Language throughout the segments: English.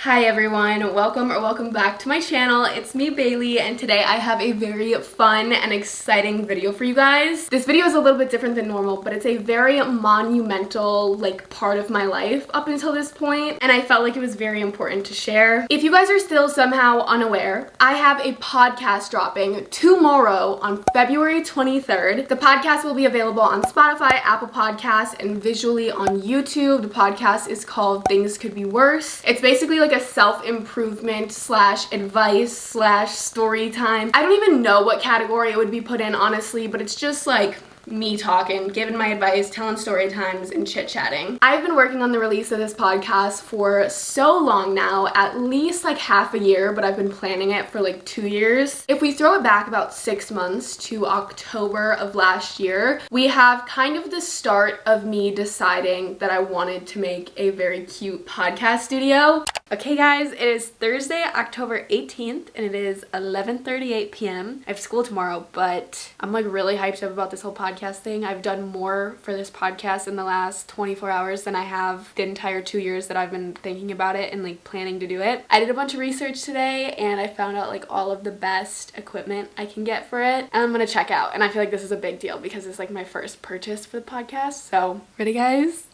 Hi everyone, welcome back to my channel. It's me, Bailey, and today I have a very fun and exciting video for you guys. This video is a little bit different than normal, but it's a very monumental part of my life up until this point, and I felt like it was very important to share. If you guys are still somehow unaware, I have a podcast dropping tomorrow on February 23rd. The podcast will be available on Spotify, Apple Podcasts, and visually on YouTube. The podcast is called Things Could Be Worse. It's basically like a self-improvement slash advice slash story time. I don't even know what category it would be put in, honestly, but it's just like me talking, giving my advice, telling story times, and chit-chatting. I've been working on the release of this podcast for so long now, at least like half a year, but I've been planning it for like 2 years. If we throw it back about 6 months to October of last year, we have kind of the start of me deciding that I wanted to make a very cute podcast studio. Okay guys, it is Thursday, October 18th, and it is 11:38 p.m. I have school tomorrow, but I'm like really hyped up about this whole podcast thing. I've done more for this podcast in the last 24 hours than I have the entire 2 years that I've been thinking about it and like planning to do it. I did a bunch of research today and I found out like all of the best equipment I can get for it, and I'm gonna check out. And I feel like this is a big deal because it's like my first purchase for the podcast. So, ready guys?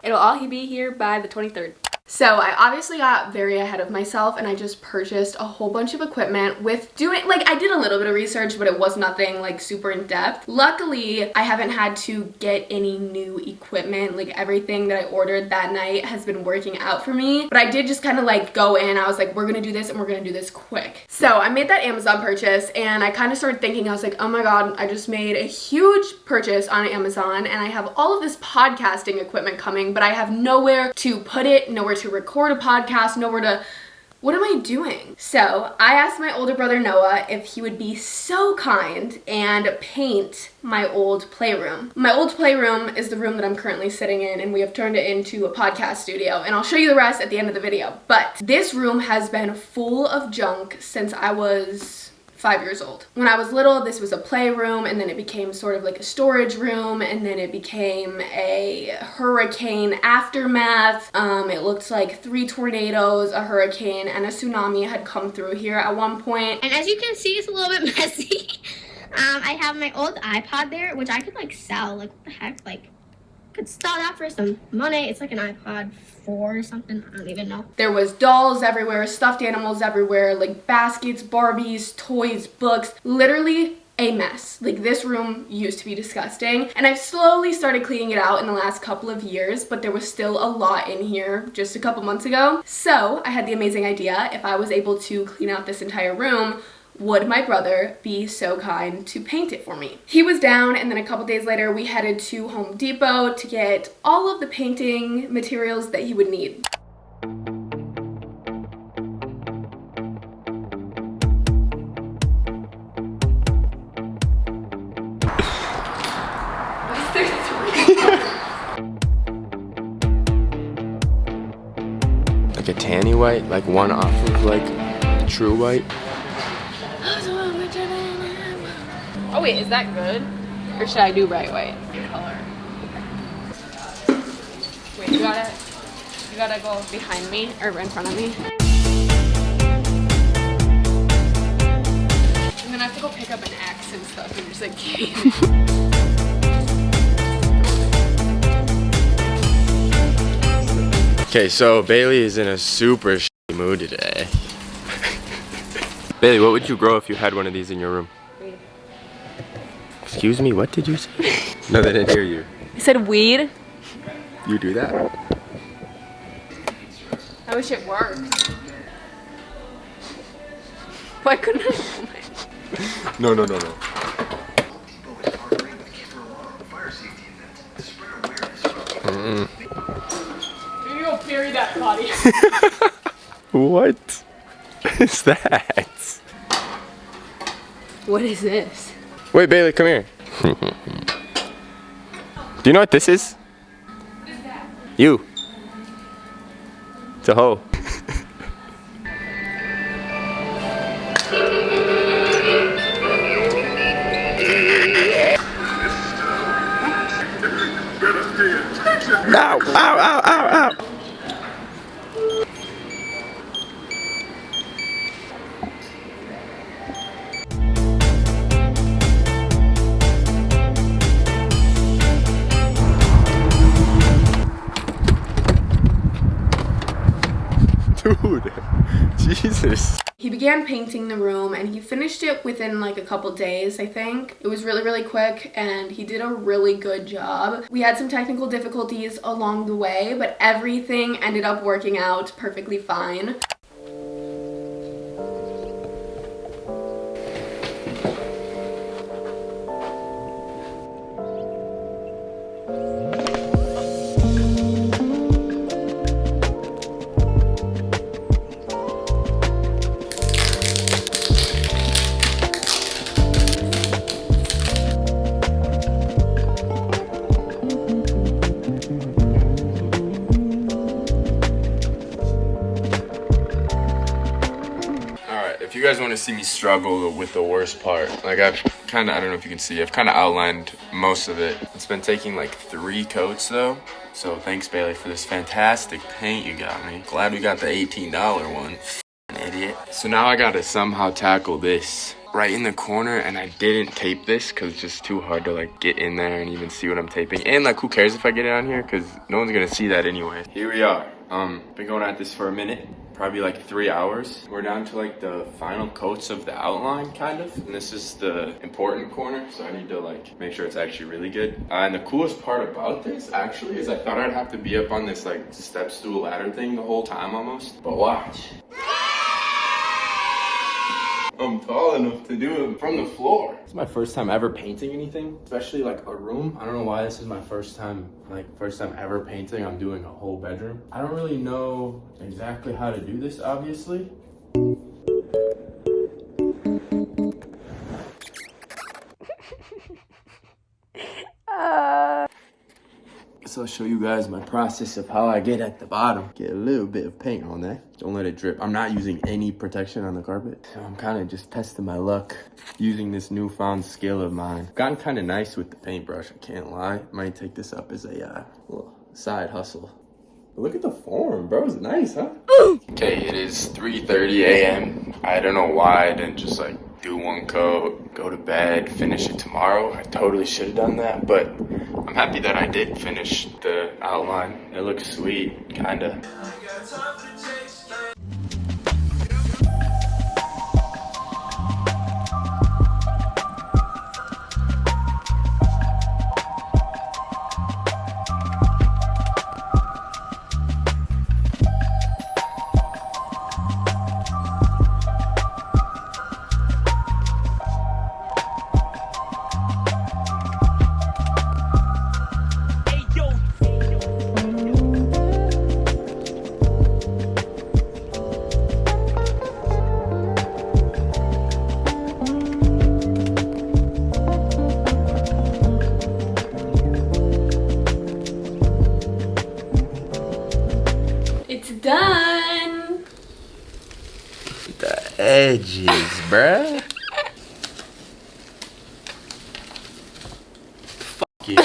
It'll all be here by the 23rd. So I obviously got very ahead of myself and I just purchased a whole bunch of equipment with I did a little bit of research, but it was nothing like super in depth. Luckily, I haven't had to get any new equipment. Like everything that I ordered that night has been working out for me. But I did just kind of like go in, I was like, we're gonna do this and we're gonna do this quick. So I made that Amazon purchase and I kind of started thinking, I was like, oh my God, I just made a huge purchase on Amazon and I have all of this podcasting equipment coming, but I have nowhere to put it, nowhere to record a podcast, what am I doing? So I asked my older brother Noah if he would be so kind and paint my old playroom. My old playroom is the room that I'm currently sitting in, and we have turned it into a podcast studio, and I'll show you the rest at the end of the video. But this room has been full of junk since I was 5 years old. When I was little, this was a playroom, and then it became sort of like a storage room, and then it became a hurricane aftermath. It looked like 3 tornadoes, a hurricane, and a tsunami had come through here at one point. And as you can see, it's a little bit messy. I have my old iPod there, which I could like sell. Like, what the heck? Like, could sell that for some money. It's like an iPod 4 or something. I don't even know. There was dolls everywhere, stuffed animals everywhere, like baskets, Barbies, toys, books, literally a mess. Like, this room used to be disgusting, and I've slowly started cleaning it out in the last couple of years, but there was still a lot in here just a couple months ago. So I had the amazing idea, if I was able to clean out this entire room, would my brother be so kind to paint it for me? He was down, and then a couple days later we headed to Home Depot to get all of the painting materials that he would need. Like a tanny white, like one off of like true white. Oh wait, is that good? Or should I do bright white color? Wait, you gotta go behind me or in front of me. And then I have to go pick up an X and stuff and just like Okay, so Bailey is in a super shitty mood today. Bailey, what would you grow if you had one of these in your room? Weed. Excuse me, what did you say? No, they didn't hear you. I said weed? You do that? I wish it worked. Why couldn't I? No. Maybe go bury that body. What is that? What is this? Wait, Bailey, come here. Do you know what this is? What is that? You. It's a hoe. Ow, ow, ow, ow, ow. Dude, Jesus. He began painting the room and he finished it within like a couple days, I think. It was really, really quick and he did a really good job. We had some technical difficulties along the way, but everything ended up working out perfectly fine. If you guys want to see me struggle with the worst part, like I don't know if you can see, I've kind of outlined most of it. It's been taking like 3 coats though. So thanks Bailey for this fantastic paint you got me. Glad we got the $18 one. F***ing idiot. So now I gotta somehow tackle this right in the corner, and I didn't tape this because it's just too hard to like get in there and even see what I'm taping. And like who cares if I get it on here, because no one's gonna see that anyway. Here we are. Been going at this for a minute. Probably like 3 hours. We're down to like the final coats of the outline kind of, and this is the important corner, so I need to like make sure it's actually really good. And the coolest part about this actually is I thought I'd have to be up on this like step stool ladder thing the whole time almost, but watch. I'm tall enough to do it from the floor. It's my first time ever painting anything, especially like a room. I don't know why this is my first time ever painting. I'm doing a whole bedroom. I don't really know exactly how to do this, obviously. So I'll show you guys my process of how I get at the bottom. Get a little bit of paint on there. Don't let it drip. I'm not using any protection on the carpet. So I'm kind of just testing my luck using this newfound skill of mine. Gotten kind of nice with the paintbrush, I can't lie. Might take this up as a little side hustle. But look at the form, bro. It's nice, huh? Okay, it is 3:30 a.m. I don't know why I didn't just like do 1 coat, go to bed, finish it tomorrow. I totally should have done that, but I'm happy that I did finish the outline. It looks sweet, kinda. Done. The edges, bruh. Fuck you.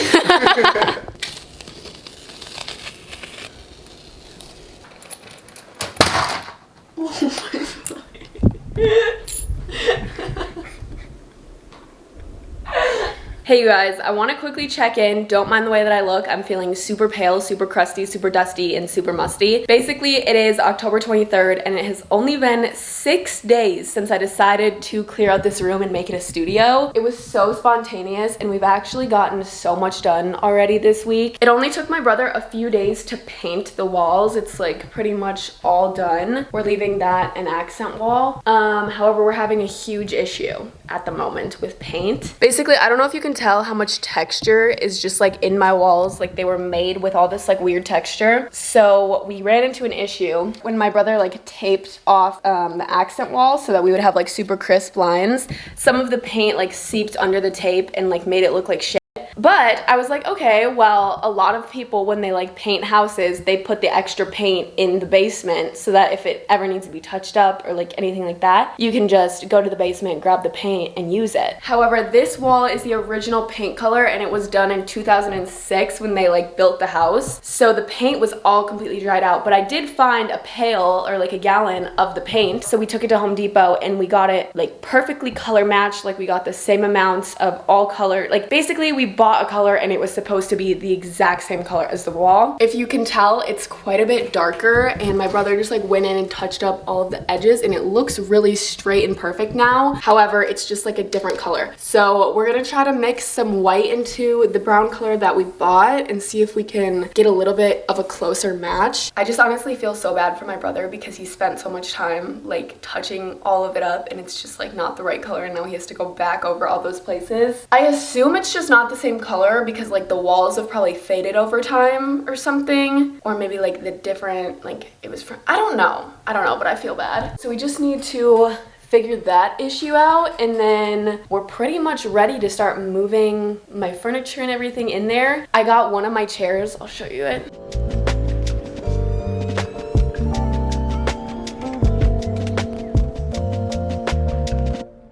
Hey you guys, I want to quickly check in. Don't mind the way that I look. I'm feeling super pale, super crusty, super dusty, and super musty. Basically, it is October 23rd, and it has only been 6 days since I decided to clear out this room and make it a studio. It was so spontaneous, and we've actually gotten so much done already this week. It only took my brother a few days to paint the walls. It's like pretty much all done. We're leaving that an accent wall. However, we're having a huge issue at the moment with paint. Basically, I don't know if you can tell how much texture is just like in my walls. Like they were made with all this like weird texture. So we ran into an issue when my brother like taped off the accent wall so that we would have like super crisp lines. Some of the paint like seeped under the tape and like made it look like shit. But I was like, okay, well, a lot of people, when they like paint houses, they put the extra paint in the basement so that if it ever needs to be touched up or like anything like that, you can just go to the basement, grab the paint and use it. However, this wall is the original paint color and it was done in 2006 when they like built the house. So the paint was all completely dried out, but I did find a pail or like a gallon of the paint. So we took it to Home Depot and we got it like perfectly color matched. Like we got the same amounts of all color. Like basically we bought bought a color and it was supposed to be the exact same color as the wall. If you can tell, it's quite a bit darker, and my brother just like went in and touched up all of the edges and it looks really straight and perfect now. However, it's just like a different color. So we're gonna try to mix some white into the brown color that we bought and see if we can get a little bit of a closer match. I just honestly feel so bad for my brother because he spent so much time like touching all of it up and it's just like not the right color, and now he has to go back over all those places. I assume it's just not the same color because like the walls have probably faded over time or something, or maybe like the different, like it was from, I don't know, but I feel bad. So we just need to figure that issue out, and then we're pretty much ready to start moving my furniture and everything in there. I got one of my chairs, I'll show you it.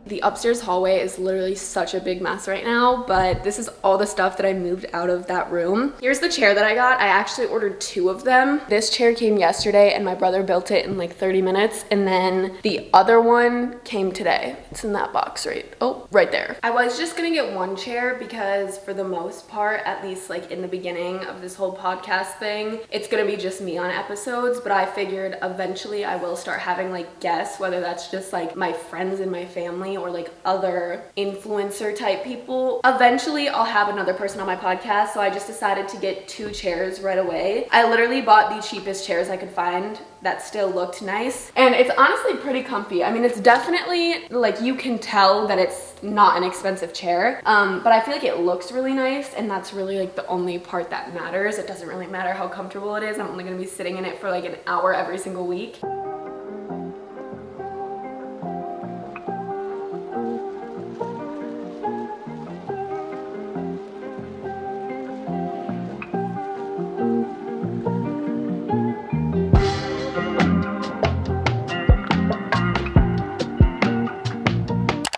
The upstairs hallway is literally such a big mess right now, but this is all the stuff that I moved out of that room. Here's the chair that I got. I actually ordered 2 of them. This chair came yesterday and my brother built it in like 30 minutes, and then the other one came today. It's in that box right there. I was just gonna get 1 chair because for the most part, at least like in the beginning of this whole podcast thing, it's gonna be just me on episodes, but I figured eventually I will start having like guests, whether that's just like my friends and my family or like other influencer type people. Eventually I'll have another person on my podcast, so I just decided to get 2 chairs right away. I literally bought the cheapest chairs I could find that still looked nice, and it's honestly pretty comfy. I mean, it's definitely like, you can tell that it's not an expensive chair, but I feel like it looks really nice, and that's really like the only part that matters. It doesn't really matter how comfortable it is. I'm only gonna be sitting in it for like an hour every single week.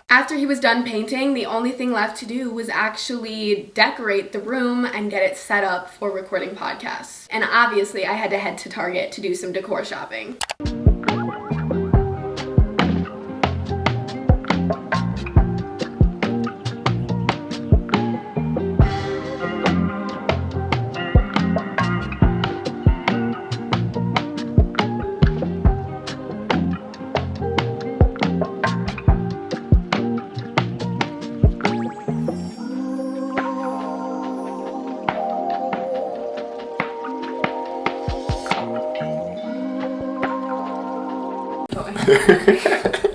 After he was done painting, the only thing left to do was actually decorate the room and get it set up for recording podcasts. And obviously I had to head to Target to do some decor shopping.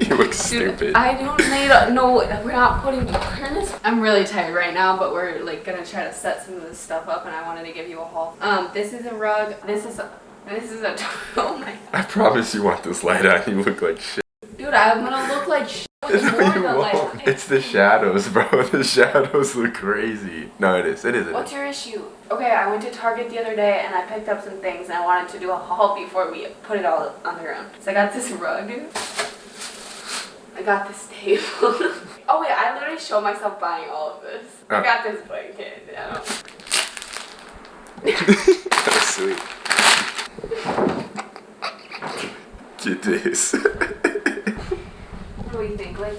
You look stupid. Dude, I don't need no, we're not putting water in this. I'm really tired right now, but we're like gonna try to set some of this stuff up, and I wanted to give you a haul. This is a rug. This is a oh my god. I promise you want this light on. You look like shit. Dude, I'm gonna look like shit with more You than won't. like. It's the shadows, bro. The shadows look crazy. No, it is. What's your issue? Okay, I went to Target the other day and I picked up some things, and I wanted to do a haul before we put it all on the ground. So I got this rug. I got this table. Oh wait, I literally showed myself buying all of this. I got this blanket. That's sweet. Get this. What do you think? Like,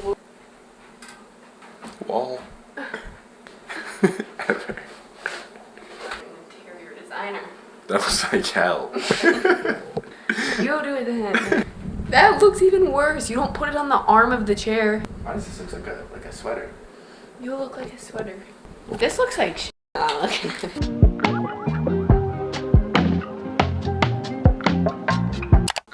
Wall. Ever. Interior designer. That looks like hell. You do it then. That looks even worse. You don't put it on the arm of the chair. Why does this look like a sweater? You look like a sweater. This looks like shit.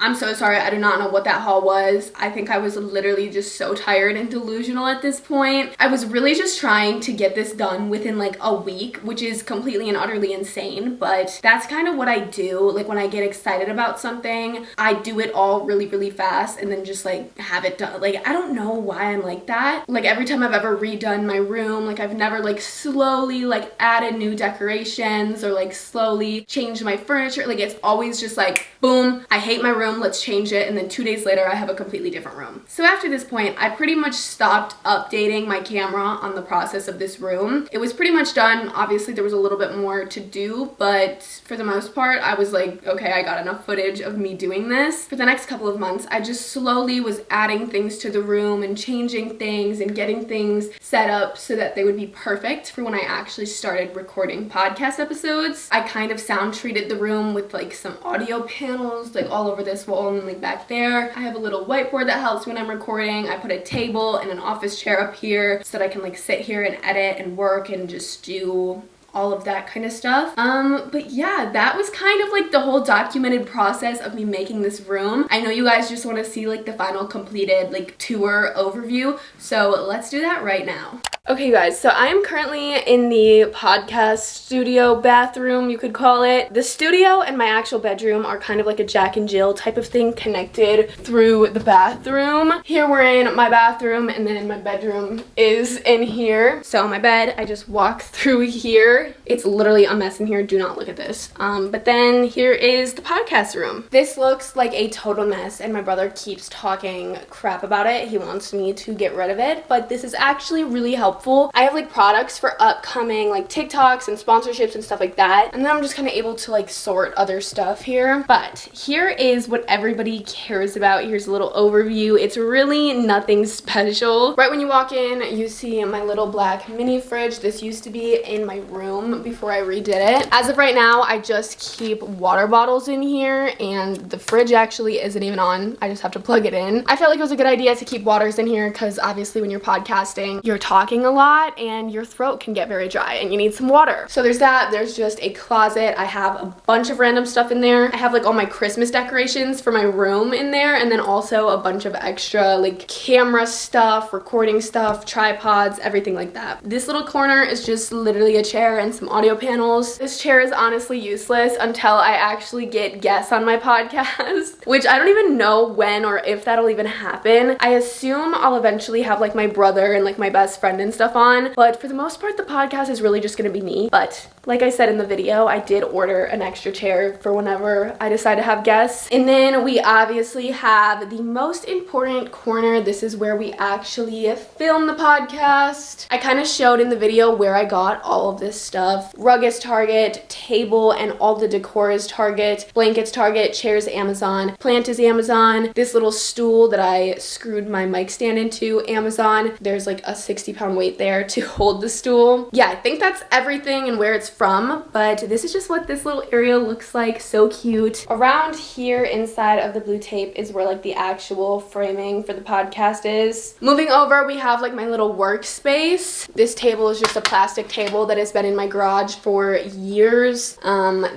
I'm so sorry, I do not know what that haul was. I think I was literally just so tired and delusional at this point. I was really just trying to get this done within like a week, which is completely and utterly insane, but that's kind of what I do. Like when I get excited about something, I do it all really, really fast and then just like have it done. Like, I don't know why I'm like that. Like every time I've ever redone my room, like I've never like slowly like added new decorations or like slowly changed my furniture. Like it's always just like, boom, I hate my room, room, let's change it, and then 2 days later I have a completely different room. So after this point, I pretty much stopped updating my camera on the process of this room. It was pretty much done. Obviously there was a little bit more to do, but for the most part I was like, okay, I got enough footage of me doing this. For the next couple of months, I just slowly was adding things to the room and changing things and getting things set up so that they would be perfect for when I actually started recording podcast episodes. I kind of sound treated the room with like some audio panels like all over this wall and like back there. I have a little whiteboard that helps when I'm recording. I put a table and an office chair up here so that I can like sit here and edit and work and just do all of that kind of stuff. But yeah, that was kind of like the whole documented process of me making this room. I know you guys just want to see like the final completed like tour overview, so let's do that right now. Okay, you guys, so I am currently in the podcast studio bathroom, you could call it. The studio and my actual bedroom are kind of like a Jack and Jill type of thing connected through the bathroom. Here we're in my bathroom, and then my bedroom is in here. So my bed, I just walk through here. It's literally a mess in here, do not look at this. But then here is the podcast room. This looks like a total mess, and my brother keeps talking crap about it. He wants me to get rid of it, but this is actually really helpful. I have like products for upcoming like TikToks and sponsorships and stuff like that, and then I'm just kind of able to like sort other stuff here. But here is what everybody cares about. Here's a little overview. It's really nothing special. Right when you walk in, you see my little black mini fridge. This used to be in my room before I redid it. As of right now, I just keep water bottles in here, and the fridge actually isn't even on. I just have to plug it in. I felt like it was a good idea to keep waters in here because obviously when you're podcasting, you're talking a lot and your throat can get very dry and you need some water. So there's that. There's just a closet. I have a bunch of random stuff in there. I have like all my Christmas decorations for my room in there, and then also a bunch of extra like camera stuff, recording stuff, tripods, everything like that. This little corner is just literally a chair and some audio panels. This chair is honestly useless until I actually get guests on my podcast, which I don't even know when or if that'll even happen. I assume I'll eventually have like my brother and like my best friend and stuff on, but for the most part the podcast is really just gonna be me. But like I said in the video, I did order an extra chair for whenever I decide to have guests. And then we obviously have the most important corner. This is where we actually film the podcast. I kind of showed in the video where I got all of this stuff. Rug is Target, table and all the decor is Target, blankets Target, chairs Amazon, plant is Amazon, this little stool that I screwed my mic stand into, Amazon. There's like a 60-pound weight there to hold the stool. Yeah, I think that's everything and where it's from, but this is just what this little area looks like. So cute. Around here inside of the blue tape is where like the actual framing for the podcast is. Moving over, we have like my little workspace. This table is just a plastic table that has been in my garage for years.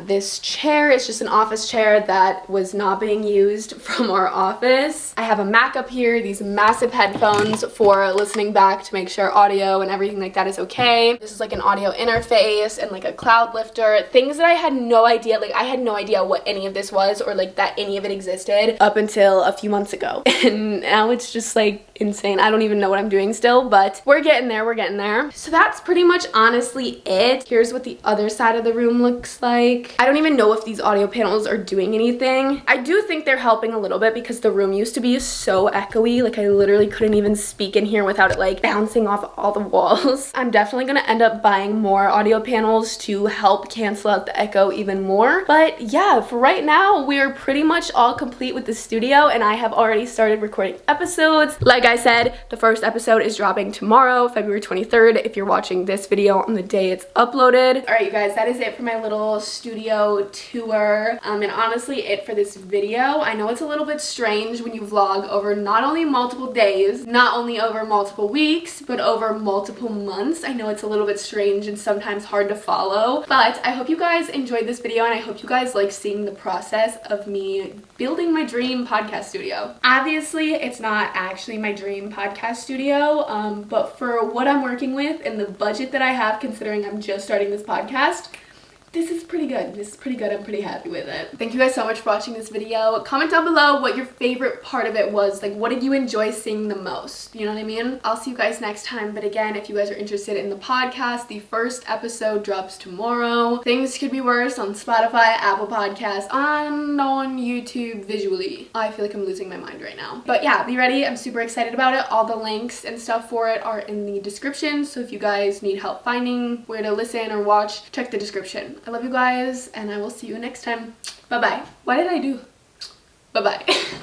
This chair is just an office chair that was not being used from our office. I have a Mac up here, these massive headphones for listening back to make sure audio and everything like that is okay. This is like an audio interface and like a cloud lifter. Things that I had no idea, like I had no idea what any of this was or like that any of it existed up until a few months ago. And now it's just like insane. I don't even know what I'm doing still, but we're getting there, we're getting there. So that's pretty much honestly it. Here's what the other side of the room looks like. I don't even know if these audio panels are doing anything. I do think they're helping a little bit because the room used to be so echoey. Like I literally couldn't even speak in here without it like bouncing off all the walls. I'm definitely gonna end up buying more audio panels to help cancel out the echo even more. But yeah, for right now, we're pretty much all complete with the studio and I have already started recording episodes. Like I said, the first episode is dropping tomorrow, February 23rd, if you're watching this video on the day it's uploaded. All right, you guys, that is it for my little studio tour. And honestly, it for this video. I know it's a little bit strange when you vlog over not only multiple days, not only over multiple weeks, but over multiple months. I know it's a little bit strange and sometimes hard to follow, but I hope you guys enjoyed this video and I hope you guys like seeing the process of me building my dream podcast studio. Obviously, it's not actually my dream podcast studio, but for what I'm working with and the budget that I have, considering I'm just starting this podcast, this is pretty good. This is pretty good. I'm pretty happy with it. Thank you guys so much for watching this video. Comment down below what your favorite part of it was. Like, what did you enjoy seeing the most? You know what I mean? I'll see you guys next time. But again, if you guys are interested in the podcast, the first episode drops tomorrow. Things could be worse on Spotify, Apple Podcasts, and on YouTube. YouTube visually. I feel like I'm losing my mind right now. But yeah, be ready. I'm super excited about it. All the links and stuff for it are in the description. So if you guys need help finding where to listen or watch, check the description. I love you guys, and I will see you next time. Bye-bye. What did I do? Bye-bye.